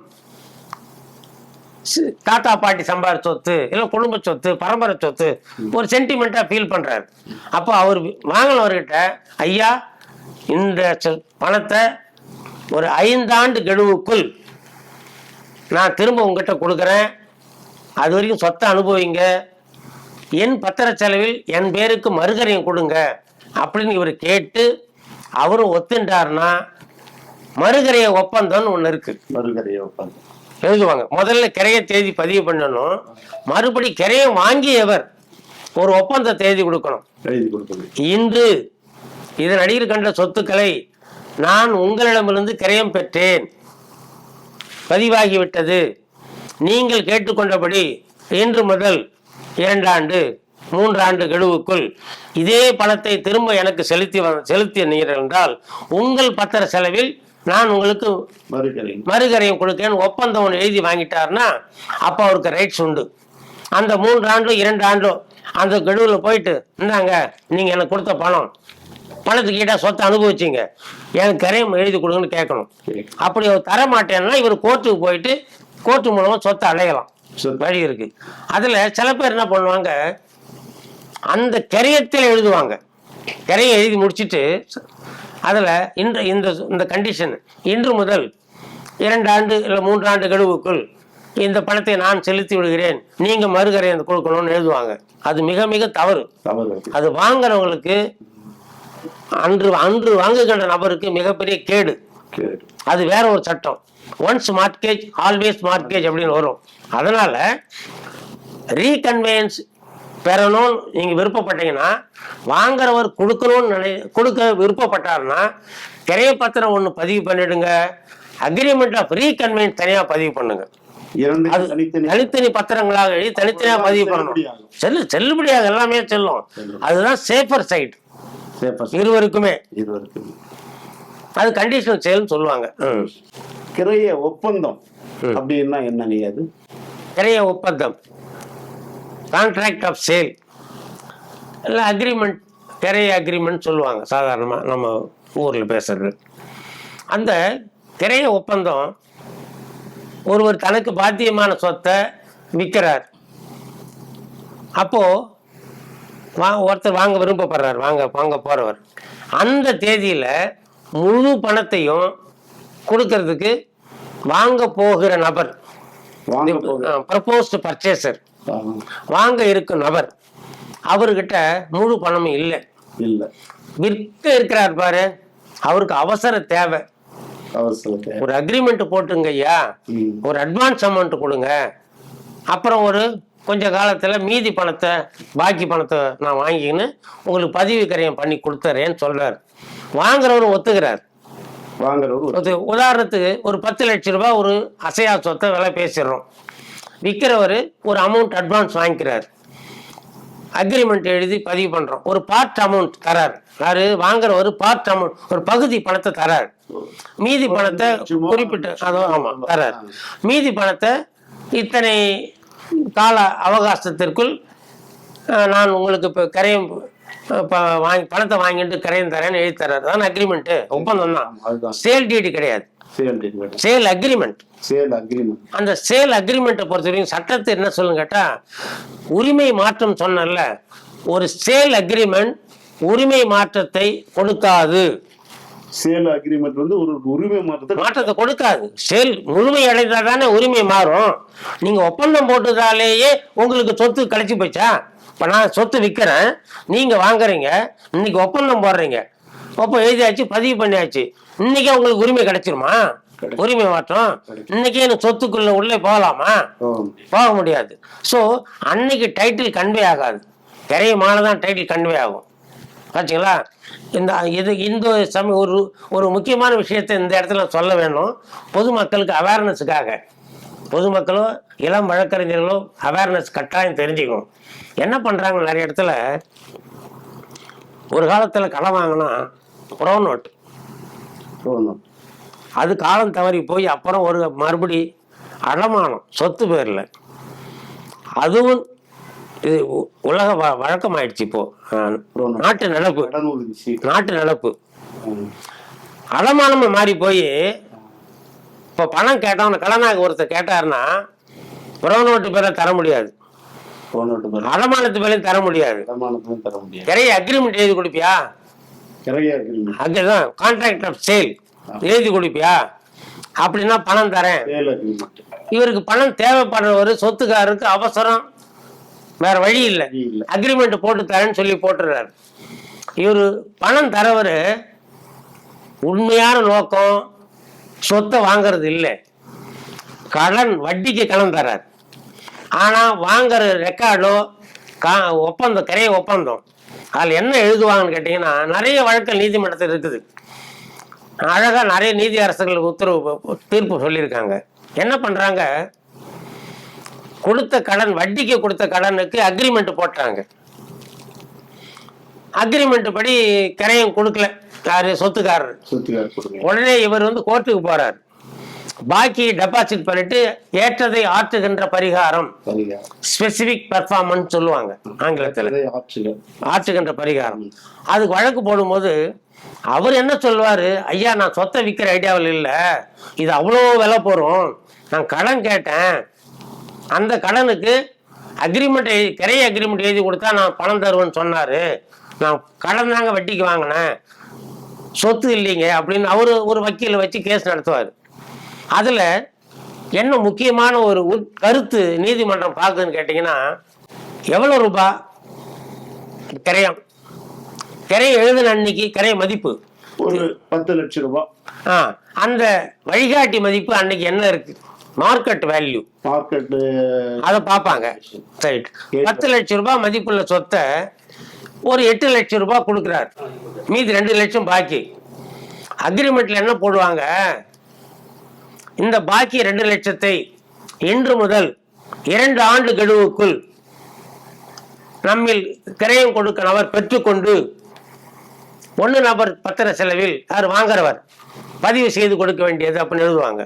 [SPEAKER 2] தாத்தா பாட்டி சம்பார சொத்து இல்ல குடும்ப சொத்து, பரம்பரை சொத்து, ஒரு சென்டிமெண்டா ஃபீல் பண்றாரு. அப்போ அவர் வாங்கினவர்கிட்ட, ஐயா இந்த பணத்தை ஒரு 5 ஆண்டு கெடுவுக்குள் நான் திரும்ப உங்ககிட்ட கொடுக்குறேன், அது வரைக்கும் சொத்தை அனுபவிங்க, என் பத்திர செலவில் என் பேருக்கு மறுகரையும் கொடுங்க அப்படின்னு இவர் கேட்டு அவரும் ஒத்துண்டாருன்னா மறுகரைய ஒப்பந்தம்னு ஒண்ணு இருக்கு.
[SPEAKER 1] மறுகரைய ஒப்பந்தம்
[SPEAKER 2] எழுதுவாங்க. முதல்ல கிரைய தேதி பதிவு பண்ணணும், மறுபடி கிரையம் வாங்கியவர் ஒரு ஒப்பந்த தேதி கொடுக்கணும். இன்று இதன் அடியில் கண்ட சொத்துக்களை நான் உங்களிடமிருந்து கிரையம் பெற்றேன், பதிவாகிவிட்டது, நீங்கள் கேட்டுக்கொண்டபடி இன்று முதல் 2 ஆண்டு 3 ஆண்டு கெடுவுக்குள் இதே பணத்தை திரும்ப எனக்கு செலுத்தினீர்கள் என்றால் உங்கள் பத்திர செலவில் நான் உங்களுக்கு மறுகரையும் கொடுக்கேன்னு ஒப்பந்தம் ஒன்று எழுதி வாங்கிட்டாருன்னா அப்ப அவருக்கு ரைட்ஸ் உண்டு. அந்த 3 ஆண்டோ 2 ஆண்டோ அந்த கெடுவுல போயிட்டு இருந்தாங்க, நீங்க எனக்கு கொடுத்த பணத்துக்கு ஈடா சொத்தை அனுபவிச்சிங்க, எனக்கு கரையம் எழுதி கொடுங்கன்னு கேட்கணும். அப்படி அவர் தர மாட்டேன்னா இவர் கோர்ட்டுக்கு போயிட்டு கோர்ட்டு மூலமா சொத்தை அடையலாம், வழி இருக்கு. அதுல சில பேர் என்ன பண்ணுவாங்க, அந்த கரையத்தில் எழுதுவாங்க, கரையை எழுதி முடிச்சுட்டு அதுல இந்த கண்டிஷன் இன்று முதல் 2 ஆண்டு இல்லை 3 ஆண்டு கெடுவுக்குள் இந்த பணத்தை நான் செலுத்தி விடுகிறேன், நீங்க மறுகரையை கொடுக்கணும்னு எழுதுவாங்க. அது மிக மிக தவறு. அது வாங்குறவங்களுக்கு அன்று வாங்குகின்ற நபருக்கு மிகப்பெரிய கேடு. அது வேற ஒரு சட்டம். ஒன்ஸ் மார்ட்கேஜ் ஆல்வேஸ் மார்ட்கேஜ் அப்படின்னு வரும். அதனால ரீகன்வேயன்ஸ் பெறணும் நீங்க விருப்பப்பட்டீங்கன்னா, வாங்குறவர் கொடுக்க விருப்பப்பட்டாருன்னா கிரைய பத்திரம் ஒண்ணு பதிவு பண்ணிடுங்க, அக்ரிமெண்ட் ஆஃப் ரீகன்வேயன்ஸ் தனியா பதிவு பண்ணுங்க. தனித்தனி பத்திரங்களாக எழுதி தனித்தனியா பதிவு பண்ணணும். செல்லுபடியாக எல்லாமே செல்லும். அதுதான் சேஃபர் சைட் இருவருக்குமே. அது கண்டிஷனல் சேல்னு சொல்லுவாங்க.
[SPEAKER 1] கிரைய ஒப்பந்தம் அப்படின்னா என்ன? அது
[SPEAKER 2] கிரைய ஒப்பந்தம் கான்ட்ராக்ட் ஆஃப் சேல் இல்லை அக்ரிமெண்ட், கிரைய அக்ரிமெண்ட் சொல்லுவாங்க சாதாரணமாக நம்ம ஊரில் பேசுறது. அந்த கிரைய ஒப்பந்தம் ஒருவர் தனக்கு பாத்தியமான சொத்தை விற்கிறார். அப்போ ஒருத்தர் வாங்க விருப்பப்படுறார், வாங்க போறவர் அந்த தேதியில முழு பணத்தையும் கொடுக்கறதுக்கு வாங்க போகிற நபர், ப்ரப்போஸ்டு பர்ச்சேசர், வாங்க இருக்கும் நபர், அவர்கிட்ட முழு பணமும் இல்லை. விற்க இருக்கிறார் பாரு, அவருக்கு அவசர தேவை. ஒரு அக்ரிமெண்ட் போட்டுங்க ஐயா, ஒரு அட்வான்ஸ் அமௌண்ட் கொடுங்க, அப்புறம் ஒரு கொஞ்ச காலத்துல மீதி பணத்தை பாக்கி பணத்தை நான் வாங்கிக்கின்னு உங்களுக்கு பதிவு கரையம் பண்ணி கொடுத்துறேன்னு சொல்றாரு. வாங்குறவரும் ஒத்துக்கிறார். உதாரணத்துக்கு ஒரு 10 லட்சம் ரூபாய் ஒரு அசையா சொத்தை விலை பேசிடுறோம். விற்கிறவர் ஒரு அமௌண்ட் அட்வான்ஸ் வாங்கிக்கிறார், அக்ரிமெண்ட் எழுதி பதிவு பண்றோம். ஒரு பார்ட் அமௌண்ட் தரார். யாரு? வாங்குறவர் பார்ட் அமௌண்ட், ஒரு பகுதி பணத்தை தரார். மீதி பணத்தை குறிப்பிட்ட ஆமா தரார். மீதி பணத்தை இத்தனை கால அவகாசத்திற்குள் நான் உங்களுக்கு இப்போ கரையம் பணத்தை வாங்கிட்டு கரையம் தரேன்னு எழுதி தர்றாரு. அதான் அக்ரிமெண்ட், ஒப்பந்தம் தான். சேல் டீடு கிடையாது, சேல் அக்ரிமெண்ட். அந்த சேல் அக்ரிமெண்ட்டை பொறுத்த வரைக்கும் சட்டத்தை என்ன சொல்லுங்க கேட்டா, உரிமை மாற்றம் சொன்னல, ஒரு சேல் அக்ரிமெண்ட் உரிமை மாற்றத்தை கொடுக்காது.
[SPEAKER 1] சேல் அக்ரிமெண்ட் வந்து ஒரு உரிமை
[SPEAKER 2] மாற்றத்தை கொடுக்காது. சேல் முழுமை அடைந்தாதானே உரிமை மாறும். நீங்க ஒப்பந்தம் போட்டதாலேயே உங்களுக்கு சொத்து கிடைச்சி போச்சா? இப்ப நான் சொத்து விற்கிறேன், நீங்க வாங்குறீங்க, இன்னைக்கு ஒப்பந்தம் போடுறீங்க, ஒப்பந்தம் எழுதியாச்சு, பதிவு பண்ணியாச்சு, இன்னைக்கே உங்களுக்கு உரிமை கிடைச்சிருமா? உரிமை மாற்றம் இன்னைக்கே எனக்கு சொத்துக்குள்ள உள்ளே போகலாமா? போக முடியாது. ஸோ அன்னைக்கு டைட்டில் கன்வே ஆகாது, கிரையமானதான் டைட்டில் கன்வே ஆகும். ஆச்சுங்களா? இந்த ஒரு முக்கியமான விஷயத்தை இந்த இடத்துல சொல்ல வேணும். பொதுமக்களுக்கு அவேர்னஸுக்காக, பொதுமக்களோ இளம் வழக்கறிஞர்களோ அவேர்னஸ் கட்டாயம் தெரிஞ்சுக்கணும். என்ன பண்றாங்க, நிறைய இடத்துல ஒரு காலத்துல கடன் வாங்கினா ப்ரோ நோட், அது காலம் தவறி போய் அப்புறம் ஒரு மறுபடி அடமானம் சொத்து பேர்ல, அதுவும் இது உலக வழக்கமாயிடுச்சு. இப்போ நாட்டு நடப்பு அடமானமா மாறி போய் இப்ப பணம் கேட்டவன கடனாக ஒருத்தர் கேட்டாருன்னா புறநோட்டு பேரை தர முடியாது, அடமானத்து பேரையும் தர முடியாது. கிரைய அக்ரிமெண்ட் எழுதி கொடுப்பியா? அதுதான் கான்ட்ராக்ட் ஆஃப் சேல் எழுதி கொடுப்பியா? அப்படின்னா பணம் தரேன். இவருக்கு பணம் தேவைப்படுறவர், சொத்துக்காரருக்கு அவசரம், வேற வழி இல்லை, அக்ரிமெண்ட் போட்டு தரேன்னு சொல்லி போட்டுறாரு. இவரு பணம் தரவரு உண்மையான நோக்கம் சொத்தை வாங்கறது இல்லை, கடன் வட்டிக்கு கடன் தரார். ஆனா வாங்குற ரெக்கார்டோ ஒப்பந்தம், கிரைய ஒப்பந்தம், அதில் என்ன எழுதுவாங்கன்னு கேட்டீங்கன்னா, நிறைய வழக்கல் நீதிமன்றத்தில் இருக்குது. அழகா நிறைய நீதி அரசர்கள் உத்தரவு தீர்ப்பு சொல்லியிருக்காங்க. என்ன பண்றாங்க, கொடுத்த கடன், வட்டிக்கு கொடுத்த கடனுக்கு அக்ரிமெண்ட் போட்டாங்க. அக்ரிமெண்ட் படி கிரையம் கொடுக்கல யாரு சொத்துக்காரர். உடனே இவர் வந்து கோர்ட்டுக்கு போறார். பாக்கி டெபாசிட் பண்ணிட்டு ஏற்றதை ஆற்றுகின்ற பரிகாரம், ஸ்பெசிபிக் பெர்ஃபார்மன்ஸ் சொல்லுவாங்க ஆங்கிலத்தில், ஆற்றுகின்ற பரிகாரம். அதுக்கு வழக்கு போடும்போது அவர் என்ன சொல்லுவாரு, ஐயா நான் சொத்தை விற்கிற ஐடியாவில் இல்லை, இது அவ்வளோ விலை போறோம், நான் கடன் கேட்டேன், அந்த கடனுக்கு அக்ரிமெண்ட் கிரைய அக்ரிமெண்ட் எழுதி கொடுத்தா நான் பணம் தருவேன்னு சொன்னாரு, நான் கடன் தாங்க வட்டிக்கு வாங்கினேன், சொத்து இல்லைங்க அப்படின்னு அவரு ஒரு வக்கீலை வச்சு கேஸ் நடத்துவார். அதுல என்ன முக்கியமான ஒரு கருத்து நீதிமன்றம் பார்க்குதுன்னு கேட்டீங்கன்னா, எவ்வளவு ரூபாய் கிரையம், கிரையம் எழுதின அன்னைக்கு கிரைய மதிப்பு
[SPEAKER 1] ஒரு 10 லட்சம் ரூபாய்.
[SPEAKER 2] அந்த வழிகாட்டி மதிப்பு அன்னைக்கு என்ன இருக்கு, மார்க்கெட் வேல்யூ,
[SPEAKER 1] மார்க்கெட்
[SPEAKER 2] அதை பார்ப்பாங்க. ரைட், 10 லட்சம் ரூபாய் மதிப்புள்ள சொத்தை ஒரு 8 லட்சம் ரூபாய் கொடுக்குறாரு, மீதி 2 லட்சம் பாக்கி. அக்ரிமெண்ட்ல என்ன போடுவாங்க, இந்த பாக்கி 2 லட்சத்தை இன்று முதல் 2 ஆண்டு கெடுவுக்குள் நம்மில் கிரையம் கொடுக்க நபர் பெற்றுக்கொண்டு 1 நபர் பத்திர செலவில் யார் வாங்குறவர் பதிவு செய்து கொடுக்க வேண்டியது அப்படின்னு எழுதுவாங்க.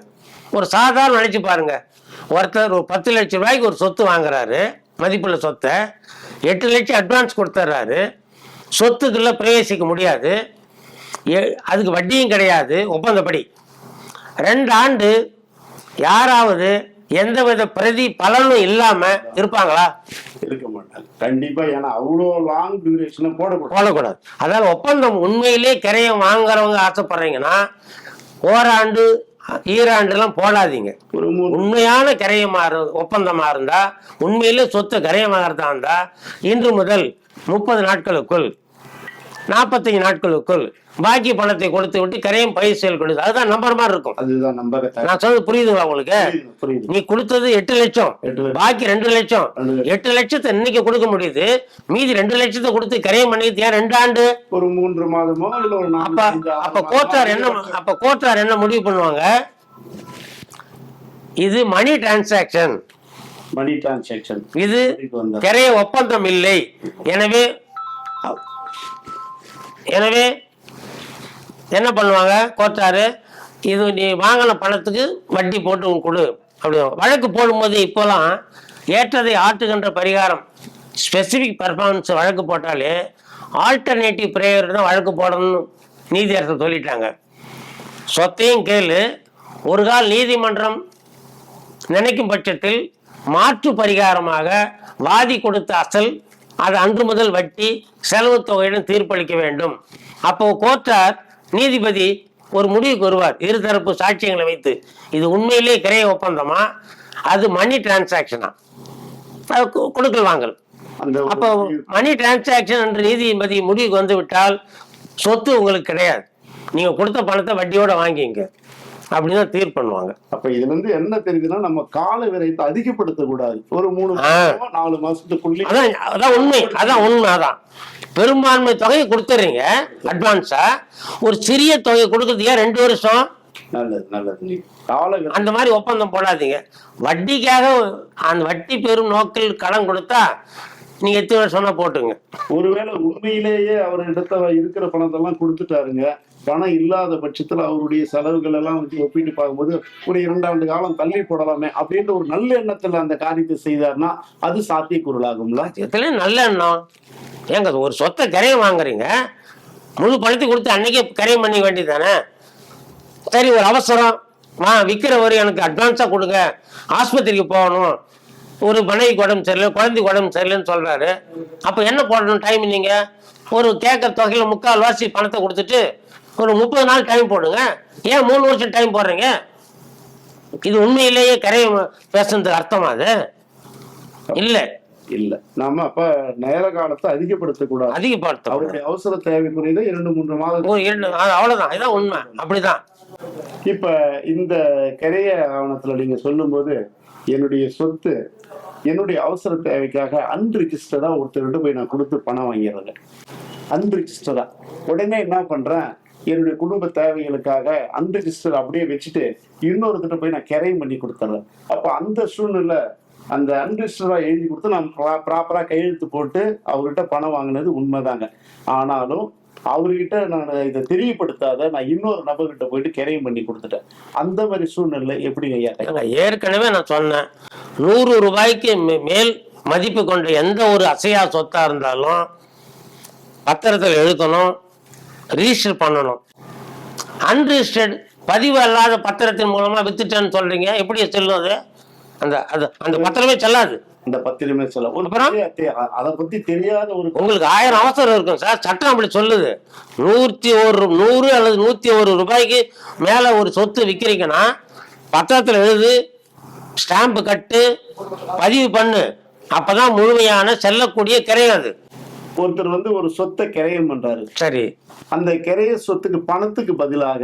[SPEAKER 2] ஒரு சாதாரண நினைச்சு பாருங்க, ஒருத்தர் ஒரு 10 லட்சம் ரூபாய்க்கு ஒரு சொத்து வாங்குறாரு, மதிப்புள்ள சொத்தை 8 லட்சம் அட்வான்ஸ் கொடுத்துட்றாரு, சொத்துக்குள்ள பிரவேசிக்க முடியாது, அதுக்கு வட்டியும் கிடையாது ஒப்பந்தப்படி. 2 ஆண்டு யாராவது எந்தவித பிரதி பலனும் இல்லாம இருப்பாங்களா?
[SPEAKER 1] இருக்க மாட்டாங்க கண்டிப்பா. ஏன்னா அவ்வளோ லாங் டியூரேஷன் போடக்கூடாது.
[SPEAKER 2] அதாவது ஒப்பந்தம் உண்மையிலே கிரையம் வாங்குறவங்க ஆசைப்படுறீங்கன்னா ஓராண்டு ஈராண்டுலாம் போடாதீங்க. உண்மையான கிரையமா ஒப்பந்தமா இருந்தா, உண்மையிலே சொத்தை கிரையமாகறதா இருந்தா, இன்று முதல் 30 நாட்களுக்குள் 45 நாட்களுக்குள் பாக்கி பணத்தை கொடுத்து விட்டு கிரையம் பயிர் செயல் கொடுத்து, அதுதான் நம்பர் மாதிரி இருக்கும்.
[SPEAKER 1] அதுதான் நம்பர்.
[SPEAKER 2] நான் சொல்றது புரியுதுங்களா உங்களுக்கு? நீ கொடுத்தது 8 லட்சம், பாக்கி 2 லட்சம். 8 லட்சத்தை இன்னைக்கு கொடுக்க முடியுது, மீதி 2 லட்சத்தை கொடுத்து கிரையம் பண்ணிட்டு 2 ஆண்டு,
[SPEAKER 1] ஒரு 3 மாதமோ இல்ல ஒரு 4.
[SPEAKER 2] அப்ப கோர்ட்டார் என்ன முடிவு பண்ணுவாங்க, இது மணி டிரான்சாக்சன், இது கிரைய ஒப்பந்தம் இல்லை, எனவே என்ன பண்ணுவாங்க கோர்ட்டாரு, இது நீ வாங்கின பணத்துக்கு வட்டி போட்டு கொடு அப்படி வழக்கு போடும்போது. இப்போலாம் ஏற்றதை ஆற்றுகின்ற பரிகாரம், ஸ்பெசிபிக் பர்ஃபார்மன்ஸ் வழக்கு போட்டாலே ஆல்டர்னேட்டிவ் பிரேயர் தான் வழக்கு போடணும்னு நீதியரசர் சொல்லிட்டாங்க. சொத்தையும் கேளு, ஒரு கால் நீதிமன்றம் நினைக்கும் பட்சத்தில் மாற்று பரிகாரமாக வாதி கொடுத்த அசல், அது அன்று முதல் வட்டி, செலவு தொகையுடன் தீர்ப்பளிக்க வேண்டும். அப்போ கோர்ட்டார் நீதிபதி ஒரு முடிவுக்கு வருவார், இருதரப்பு சாட்சியங்களை வைத்து, இது உண்மையிலேயே கிரைய ஒப்பந்தமா, அது மணி டிரான்சாக்சனா, கொடுக்கல் வாங்கல். அப்போ மணி டிரான்சாக்சன் என்று நீதிபதி முடிவுக்கு வந்து விட்டால் சொத்து உங்களுக்கு கிடையாது, நீங்க கொடுத்த பணத்தை வட்டியோட வாங்கிங்க அப்படிதான் தீர்ப்பு பண்ணுவாங்க.
[SPEAKER 1] அப்ப இதுல இருந்து என்ன தெரியுதுன்னா, நம்ம கால விரைத்தை அதிகப்படுத்த கூடாது. ஒரு 3-4 மாசத்துக்குள்ளே
[SPEAKER 2] அதான் உண்மை. அதான் பெரும்பான்மை தொகையை கொடுத்துறீங்க அட்வான்ஸா, ஒரு சிறிய தொகை கொடுக்கறதுக்கு 2 வருஷம்.
[SPEAKER 1] நல்லது.
[SPEAKER 2] அந்த மாதிரி ஒப்பந்தம் போடாதீங்க. வட்டிக்காக அந்த வட்டி பெரும் நோக்கில் கடன் கொடுத்தா நீங்க எத்தனை வருஷம்னா போட்டுங்க.
[SPEAKER 1] ஒருவேளை உண்மையிலேயே அவர் இடத்த இருக்கிற பணத்தெல்லாம் கொடுத்துட்டாருங்க, பணம் இல்லாத பட்சத்துல அவருடைய செலவுகள் எல்லாம் வச்சு ஒப்பிட்டு பார்க்கும்போது ஒரு 2 ஆண்டு காலம் தள்ளி போடலாமே அப்படின்ற ஒரு நல்ல எண்ணத்துல அந்த காரியத்தை செய்தார்னா அது சாத்தியக்கூறலாகும்ல.
[SPEAKER 2] நல்ல எண்ணம் ஏங்க, ஒரு சொத்தை கரையம் வாங்குறீங்க, முழு பணத்தை கொடுத்து அன்னைக்கே கரையம் பண்ணி வேண்டியதானே. சரி, ஒரு அவசரம் விற்கிறவர் எனக்கு அட்வான்ஸா கொடுங்க, ஆஸ்பத்திரிக்கு போகணும், ஒரு மனைவிக்கு உடம்பு சரியில்லை, குழந்தைக்கு உடம்பு சரியில்லைன்னு சொல்றாரு, அப்ப என்ன போடணும் டைம்? நீங்க ஒரு கேட்கற தொகையில 3/4 பணத்தை கொடுத்துட்டு ஒரு 30 நாள் டைம் போடுங்க. ஏன் 3 வருஷம் டைம் போடுறீங்க? இது உண்மையிலேயே கரையம் பேசுறதுக்கு அர்த்தமா? அது இல்ல.
[SPEAKER 1] நாம அப்ப நேர காலத்தை அதிகப்படுத்த அவருடைய அவசர தேவை புரியுது 2-3 மாதம்
[SPEAKER 2] அவ்வளவுதான். இதான் உண்மை, அப்படிதான்.
[SPEAKER 1] இப்ப இந்த கரைய ஆவணத்துல நீங்க சொல்லும் போது, என்னுடைய சொத்து என்னுடைய அவசர தேவைக்காக அன்ரிஜிஸ்டரா ஒருத்தர்கிட்ட போய் நான் கொடுத்து பணம் வாங்கிடுறேன். அன்ரிஜிஸ்டரா உடனே என்ன பண்றேன், என்னுடைய குடும்ப தேவைகளுக்காக அன்ரிஜிஸ்டர் அப்படியே வச்சுட்டு இன்னொருத்திட்ட போய் நான் கிரையம் பண்ணி கொடுத்துட்றேன். அப்ப அந்த சூழ்நிலை அந்த அன்ரிஜிஸ்டரா எழுதி கொடுத்து நான் ப்ராப்பரா கையெழுத்து போட்டு அவர்கிட்ட பணம் வாங்கினது உண்மைதாங்க. ஆனாலும் அவர்கிட்ட நான் இதை தெரியப்படுத்தாத நான் இன்னொரு நபர்கிட்ட போயிட்டு கிரையம் பண்ணி கொடுத்துட்டேன். அந்த மாதிரி சூழ்நிலை எப்படி ஐயா?
[SPEAKER 2] ஏற்கனவே நான் சொன்னேன், 100 ரூபாய்க்கு மேல் மதிப்பு கொண்ட எந்த ஒரு அசையா சொத்தா இருந்தாலும் பத்திரத்தில் எழுதணும், ரிஜிஸ்டர் பண்ணணும். அன்ரிஜிஸ்டர்ட் பதிவு அல்லாத பத்திரத்தின் மூலமா வித்துட்டேன்னு சொல்றீங்க, எப்படி செல்லும் அது? அந்த பத்திரமே செல்லாது.
[SPEAKER 1] இந்த பத்திரமே சொல்ல அதை பத்தி தெரியாத ஒரு
[SPEAKER 2] உங்களுக்கு 1000 அவசரம் இருக்கும் சார். சட்டம் அப்படி சொல்லுது. 100 அல்லது 101 ரூபாய்க்கு மேல ஒரு சொத்து விற்கிறீங்கன்னா பத்திரத்தில் எழுது, ஸ்டாம்பு கட்டு, பதிவு பண்ணு. அப்பதான் முழுமையான செல்லக்கூடிய கிரையம் அது.
[SPEAKER 1] ஒருத்தர் வந்து ஒரு சொத்தை கிரையம் பண்றாரு.
[SPEAKER 2] சரி,
[SPEAKER 1] அந்த கிரைய சொத்துக்கு பணத்துக்கு பதிலாக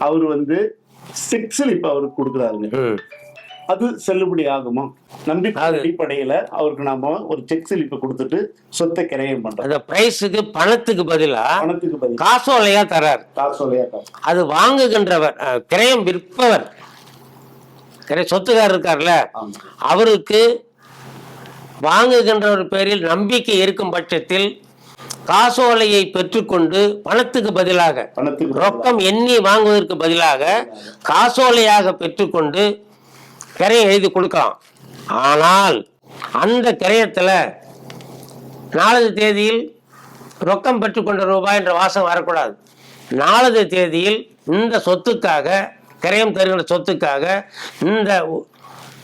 [SPEAKER 1] அவர் வந்து செக் ஸ்லிப் அவருக்கு கொடுக்குறாருங்க. அது செல்லுபடி ஆகுமா? நம்பிக்கை அடிப்படையில அவருக்கு நாம ஒரு செக் ஸ்லிப் கொடுத்துட்டு சொத்தை கிரையம் பண்றோம்.
[SPEAKER 2] அந்த பிரைஸுக்கு பணத்துக்கு பதிலா காசோலையா தரார்.
[SPEAKER 1] காசோலையா தரார்.
[SPEAKER 2] அது வாங்குகின்றவர், கிரையம் விற்பவர், சொத்துக்காரர் இருக்கார்ல, அவருக்கு வாங்குகின்றவர் பேரில் நம்பிக்கை இருக்கும் பட்சத்தில் காசோலையை பெற்றுக்கொண்டு பணத்துக்கு பதிலாக, ரொக்கம் எண்ணி வாங்குவதற்கு பதிலாக காசோலையாக பெற்றுக்கொண்டு கிரையம் எழுதி கொடுக்கலாம். ஆனால் அந்த கிரையத்துல நாளது தேதியில் ரொக்கம் பெற்றுக்கொண்ட ரூபாய் என்ற வாசம் வரக்கூடாது. நாளது தேதியில் இந்த சொத்துக்காக, கிரையம் தருகிற சொத்துக்காக இந்த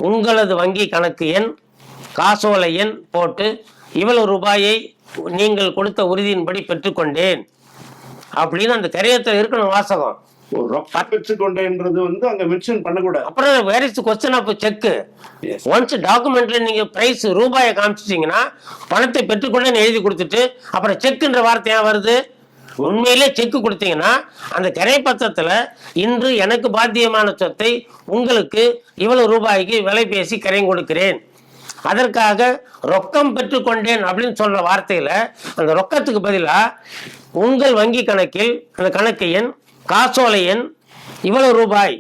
[SPEAKER 2] உங்களது வங்கி கணக்கு எண், காசோலை எண் போட்டு இவ்வளவு ரூபாயை நீங்கள் கொடுத்த உறுதியின்படி பெற்றுக்கொண்டேன் அப்படின்னு அந்த கிரையத்தில் இருக்கணும் வாசகம்.
[SPEAKER 1] பெற்றுக்கொண்டேன்றது வந்து அங்க மென்ஷன் பண்ணக்கூடாது.
[SPEAKER 2] அப்புறம் where is question of cheque. Once டாக்குமெண்ட்ல நீங்க பிரைஸ் ரூபாயை காமிச்சிட்டீங்கன்னா பணத்தை பெற்றுக்கொண்டேன்னு எழுதி கொடுத்துட்டு அப்புறம் செக்ன்ற வார்த்தை ஏன் வருது? உண்மையிலே செக் கொடுத்தீங்கன்னா அந்த கிரை பத்திரத்துல இன்று எனக்கு பாத்தியமான சொத்தை உங்களுக்கு இவ்வளவு ரூபாய்க்கு விலை பேசி கிரையம் கொடுக்கிறேன், அதற்காக ரொக்கம் பெற்றுக்கொண்டேன் அப்படின்னு சொல்ற வார்த்தையில அந்த ரொக்கத்துக்கு பதிலா உங்கள் வங்கி கணக்கில் அந்த கணக்கு எண், காசோலை எண், இவ்வளவு ரூபாய்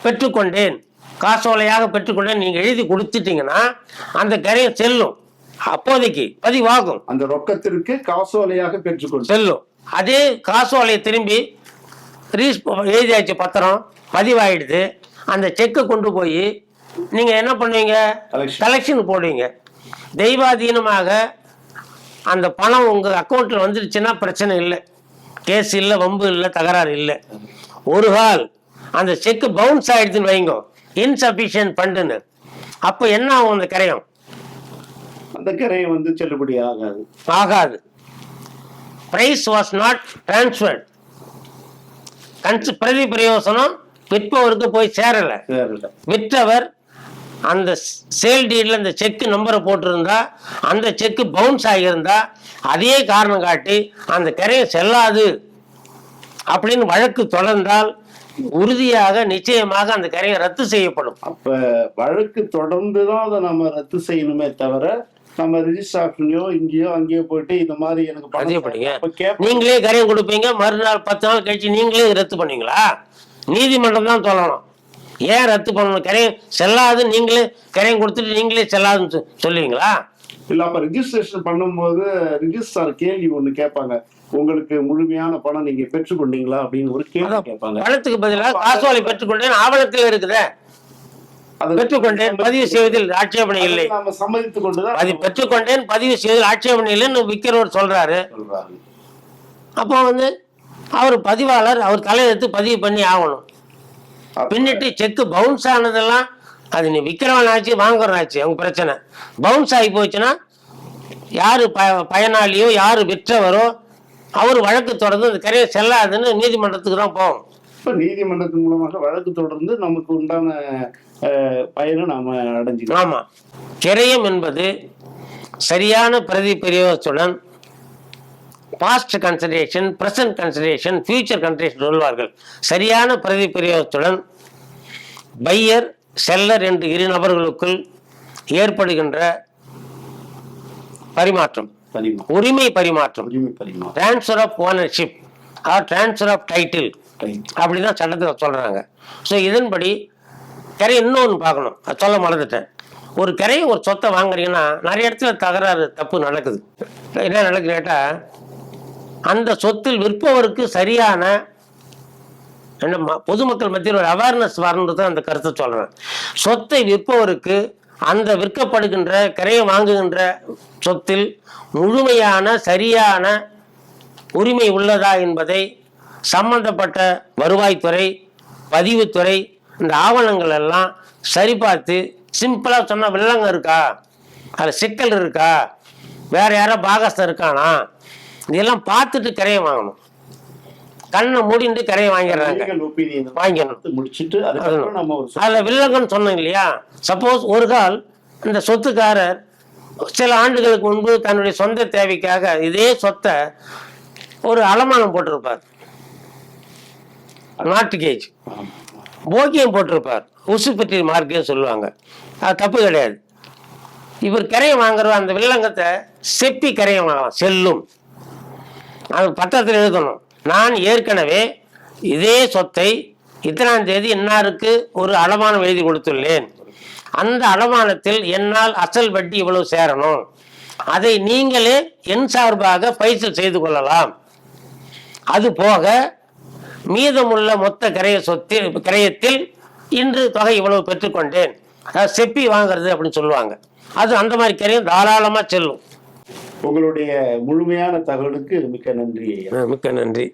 [SPEAKER 2] பெற்றுக்கொண்டேன், காசோலையாக பெற்றுக்கொண்டேன் நீங்க எழுதி கொடுத்துட்டீங்கன்னா அந்த கிரையம் செல்லும். அப்போதைக்கு பதிவாகும்.
[SPEAKER 1] அந்த ரொக்கத்திற்கு காசோலையாக பெற்றுக்கொண்டு
[SPEAKER 2] செல்லும். அதே காசோலையை திரும்பி எழுதியாச்சு, பத்திரம் பதிவாயிடுது, அந்த செக்கை கொண்டு போய் நீங்க என்ன பண்ணுவீங்க? கலெக்ஷன் போடுவீங்க. தெய்வாதீனமாக அந்த பணம் உங்க அக்கௌண்ட்ல வந்துருச்சுன்னா பிரச்சனை இல்லை, கேஸ் இல்லை, வம்பு இல்லை, தகராறு இல்லை. ஒரு கால் அந்த செக் பவுன்ஸ் ஆயிடுச்சுன்னு வைங்க, இன்சபிஷியன்ட் ஃபண்டுன்னு, அப்ப என்ன ஆகும்? அந்த கிரையம்,
[SPEAKER 1] அந்த கிரையம் வந்து செல்லுபடி ஆகாது.
[SPEAKER 2] ஆகாது. Price was not transferred. பிரதி பிரயோசனம் விற்பவருக்கு போய் சேரல. விற்றவர் அந்த சேல் டீட்ல அந்த செக் நம்பரை போட்டிருந்தா, அந்த செக் பவுன்ஸ் ஆகியிருந்தா அதே காரணம் காட்டி அந்த கிரையம் செல்லாது அப்படின்னு வழக்கு தொடர்ந்தால் உறுதியாக நிச்சயமாக அந்த கிரையம் ரத்து செய்யப்படும்.
[SPEAKER 1] அப்ப வழக்கு தொடர்ந்துதான் அதை நம்ம ரத்து செய்யணுமே தவிர நம்ம ரிஜிஸ்டர் ஆஃபீஸ்லயோ இங்கேயோ அங்கேயோ போயிட்டு இந்த மாதிரி எனக்கு
[SPEAKER 2] பதிவுப்படிங்க நீங்களே கிரையம் கொடுப்பீங்க, மறுநாள் 10 நாள் கழிச்சு நீங்களே ரத்து பண்ணீங்களா? நீதிமன்றம் தான் சொல்லணும். ஏன் ரத்து பண்ணணும்? கிரையம் செல்லாது, நீங்களே கிரையம் கொடுத்துட்டு நீங்களே செல்லாதுன்னு சொல்லுவீங்களா?
[SPEAKER 1] இல்ல, அப்ப ரிஜிஸ்ட்ரேஷன் பண்ணும்போது ரிஜிஸ்ட்ரார் கேள்வி ஒண்ணு கேட்பாங்க, உங்களுக்கு முழுமையான பணம் நீங்க பெற்றுக்கொண்டீங்களா அப்படின்னு ஒரு கேள்வி கேட்பாங்க.
[SPEAKER 2] பணத்துக்கு பதிலாக காசோலை பெற்றுக்கொண்டேன் ஆவணத்தில் இருக்குதே, பெற்றுக்கொண்டேன் பதிவு செய்வதில் ஆட்சேபனை இல்லை,
[SPEAKER 1] சம்மதித்துக் கொண்டுதான்
[SPEAKER 2] அது பெற்றுக்கொண்டேன் பதிவு செய்வதில் ஆட்சேபனை இல்லைன்னு விற்கிறவர் சொல்றாரு. அப்போ வந்து அவர் பதிவாளர், அவர் தலையெழுத்து பதிவு பண்ணி ஆகணும். பின்னிட்டு செக் பவுன்ஸ் ஆனதெல்லாம் அது நீ விற்கிறவன் ஆச்சு வாங்குறவன் ஆச்சு, அவங்க பிரச்சனை. பவுன்ஸ் ஆகி போச்சுன்னா யாரு பயனாளியோ யாரு விற்றவரோ அவர் வழக்கு தொடர்ந்து அந்த கிரையம் செல்லாதுன்னு நீதிமன்றத்துக்கு தான் போகும்.
[SPEAKER 1] இப்போ நீதிமன்றத்தின் மூலமாக வழக்கு தொடர்ந்து நமக்கு உண்டான பயனை நாம அடைஞ்சிக்கலாம்.
[SPEAKER 2] ஆமா, கிரையம் என்பது சரியான பிரதி பிரயோகத்துடன் past consideration, present consideration, future consideration சொல்வார்கள். சரியான பிரதி பிரயோகத்துடன் பையர் செல்லர் என்று இரு நபர்களுக்குள் ஏற்படுகின்ற பரிமாற்றம், உரிமை பரிமாற்றம், transfer of ownership or transfer of title அப்படின்னா சட்டத்தில் சொல்றாங்க. ஸோ இதன்படி கிரையம் இன்னொன்று பார்க்கணும், சொல்ல மறந்துட்டேன். ஒரு கிரையை ஒரு சொத்தை வாங்குறீங்கன்னா நிறைய இடத்துல தகராறு தப்பு நடக்குது. என்ன நடக்குது கேட்டா, அந்த சொத்தில் விற்பவருக்கு சரியான பொதுமக்கள் மத்தியில் ஒரு அவேர்னஸ் வரணுன்றது அந்த கருத்தை சொல்றேன். சொத்தை விற்பவருக்கு அந்த விற்கப்படுகின்ற கிரையை வாங்குகின்ற சொத்தில் முழுமையான சரியான உரிமை உள்ளதா என்பதை சம்பந்தப்பட்ட வருவாய்த்துறை, பதிவுத்துறை, இந்த ஆவணங்கள் எல்லாம் சரிபார்த்து, சிம்பிளா சொன்னா வில்லங்க இருக்கா, அதுல சிக்கல் இருக்கா, வேற யாரோ பாகஸ்தம் இருக்கானா, இதெல்லாம் பார்த்துட்டு கிரையை வாங்கணும். கண்ணை மூடிட்டு கிரையை வாங்கிடுறாங்க.
[SPEAKER 1] முடிச்சுட்டு
[SPEAKER 2] அதுல வில்லங்கன்னு சொன்னோம் இல்லையா. சப்போஸ் ஒரு கால் இந்த சொத்துக்காரர் சில ஆண்டுகளுக்கு முன்பு தன்னுடைய சொந்த தேவைக்காக இதே சொத்தை ஒரு அலமானம் போட்டிருப்பார், மார்ட்கேஜ் போக்கியம் போட்டிருப்பார், உசுப்பற்றி மார்க்கே சொல்லுவாங்க. அது தப்பு கிடையாது. இவர் கிரையை வாங்குற அந்த வில்லங்கத்தை செப்பி கிரையை வாங்கலாம், செல்லும். அது பத்திரத்தில் எழுதணும், நான் ஏற்கனவே இதே சொத்தை இத்தனாம் தேதி இன்னாருக்கு ஒரு அடமானம் எழுதி கொடுத்துள்ளேன், அந்த அடமானத்தில் என்னால் அசல் வட்டி இவ்வளவு சேரணும், அதை நீங்களே என் சார்பாக பைசல் செய்து கொள்ளலாம். அது போக மீதமுள்ள மொத்த கிரயத்தில் இன்று தொகை இவ்வளவு பெற்றுக்கொண்டேன், அதாவது செப்பி வாங்குறது அப்படின்னு சொல்லுவாங்க. அது அந்த மாதிரி கிரையும் தாராளமா செல்லும்.
[SPEAKER 1] உங்களுடைய முழுமையான தகவலுக்கு மிக்க நன்றி.
[SPEAKER 2] மிக்க நன்றி.